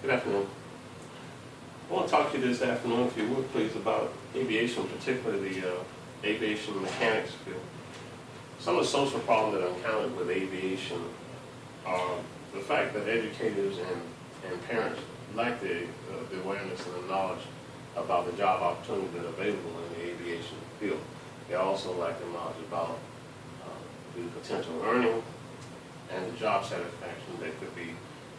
Good afternoon. I want to talk to you this afternoon, if you would please, about aviation, particularly the aviation mechanics field. Some of the social problems that are encountered with aviation are the fact that educators and parents lack the awareness and the knowledge about the job opportunities that are available in the aviation field. They also lack the knowledge about the potential earning and the job satisfaction that could be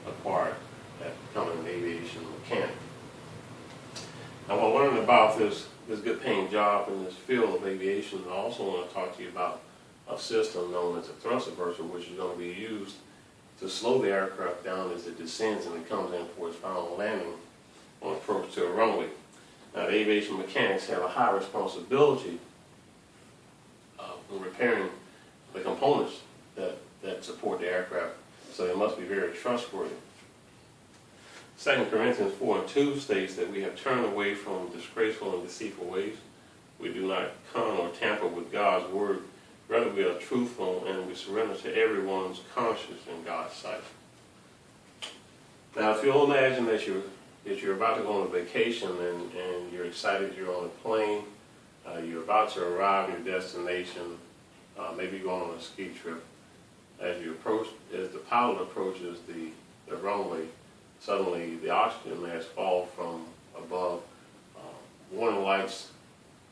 acquired at becoming an aviation mechanic. Now, while learning about this good paying job in this field of aviation, I also want to talk to you about a system known as a thrust reverser, which is going to be used to slow the aircraft down as it descends and it comes in for its final landing on approach to a runway. Now, the aviation mechanics have a high responsibility in repairing the components that support the aircraft, so they must be very trustworthy. 2 Corinthians 4:2 states that we have turned away from disgraceful and deceitful ways. We do not con or tamper with God's word. Rather, we are truthful and we surrender to everyone's conscience in God's sight. Now, if you'll imagine that you're about to go on a vacation and you're excited, you're on a plane, you're about to arrive at your destination, maybe going on a ski trip. As the pilot approaches the runway, suddenly the oxygen mask falls from above, warning lights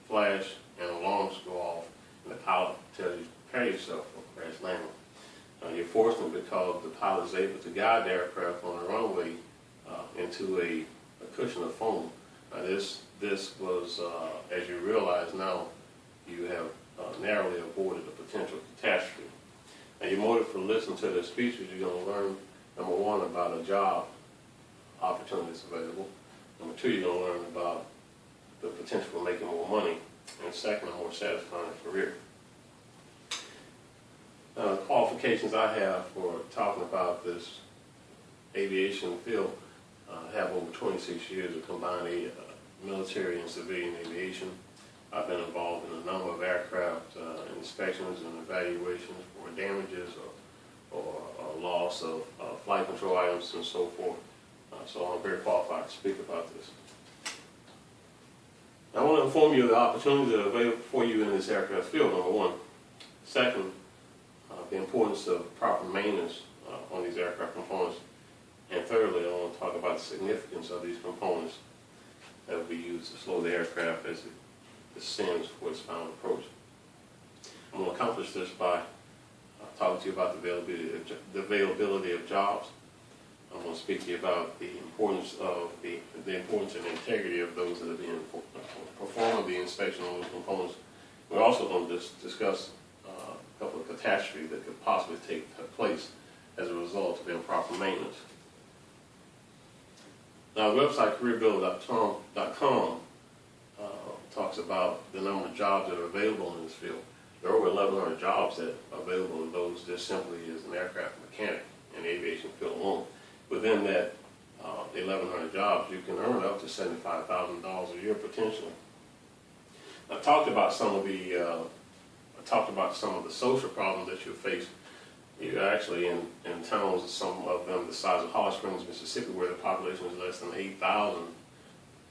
flash and alarms go off, and the pilot tells you to prepare yourself for a crash landing. You're fortunate because the pilot is able to guide the aircraft on the runway into a cushion of foam. Now this was, as you realize now, you have narrowly avoided a potential catastrophe. Now, your motive for listening to this speech is you're going to learn, number one, about a job opportunities available. Number two, you're going to learn about the potential for making more money. And second, a more satisfying career. Now, the qualifications I have for talking about this aviation field have over 26 years of combined military and civilian aviation. I've been involved in a number of aircraft inspections and evaluations for damages or loss of flight control items and so forth. So I'm very qualified to speak about this. I want to inform you of the opportunities that are available for you in this aircraft field, number one. Second, the importance of proper maintenance on these aircraft components. And thirdly, I want to talk about the significance of these components that will be used to slow the aircraft as it descends for its final approach. I'm going to accomplish this by talking to you about the availability of jobs. I'm going to speak to you about the importance of the importance and integrity of those that are being performing the inspection on those components. We're also going to discuss a couple of catastrophes that could possibly take place as a result of improper maintenance. Now, the website careerbuilder.com talks about the number of jobs that are available in this field. There are over 1,100 jobs that are available in those just simply as an aircraft mechanic in the aviation field alone. Within that 1,100 jobs, you can earn up to $75,000 a year potentially. I talked about some of the social problems that you face. You're actually in towns, some of them the size of Holly Springs, Mississippi, where the population is less than 8,000.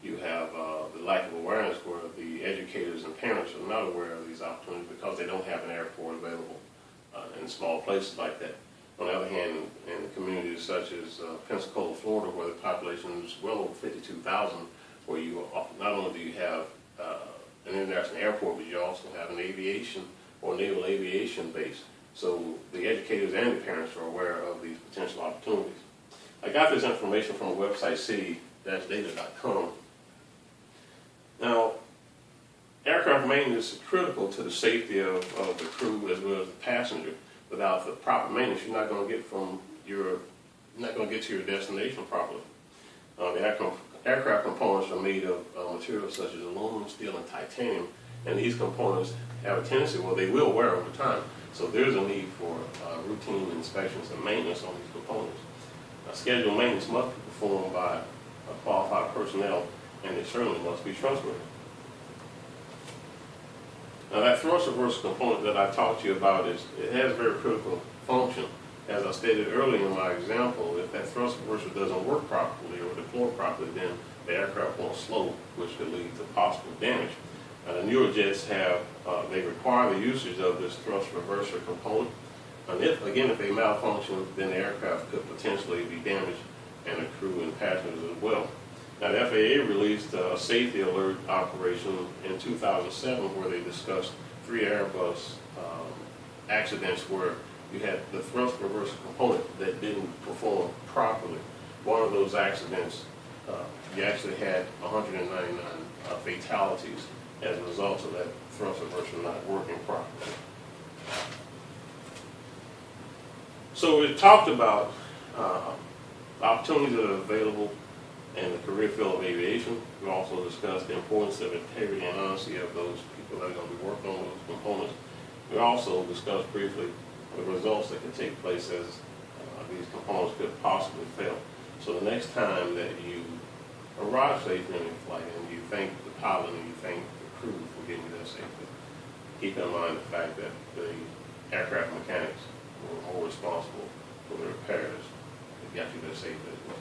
You have the lack of awareness where the educators and parents are not aware of these opportunities because they don't have an airport available in small places like that. On the other hand, in communities such as Pensacola, Florida, where the population is well over 52,000, where you not only do you have an international airport, but you also have an aviation or naval aviation base. So the educators and the parents are aware of these potential opportunities. I got this information from the website city-data.com. Now, aircraft maintenance is critical to the safety of the crew as well as the passenger. Without the proper maintenance, you're not going to get to your destination properly. The aircraft components are made of materials such as aluminum, steel, and titanium, and these components have a tendency, well, they will wear over time. So there's a need for routine inspections and maintenance on these components. Scheduled maintenance must be performed by qualified personnel, and they certainly must be trustworthy. Now, that thrust reverser component that I talked to you about it has a very critical function as I stated earlier in my example, if that thrust reverser doesn't work properly or deploy properly, then the aircraft won't slow, which could lead to possible damage. The newer jets have, they require the usage of this thrust reverser component. And if they malfunction, then the aircraft could potentially be damaged and the crew and passengers as well. Now, the FAA released a safety alert operation in 2007 where they discussed 3 Airbus accidents where you had the thrust reverser component that didn't perform properly. One of those accidents, you actually had 199 fatalities as a result of that thrust reverser not working properly. So we talked about opportunities that are available in the career field of aviation. We also discussed the importance of integrity and honesty of those people that are going to be working on those components. We also discussed briefly the results that could take place as these components could possibly fail. So the next time that you arrive safely in your flight and you thank the pilot and you thank the crew for getting you there safely, keep in mind the fact that the aircraft mechanics were all responsible for the repairs that got you there safely as well.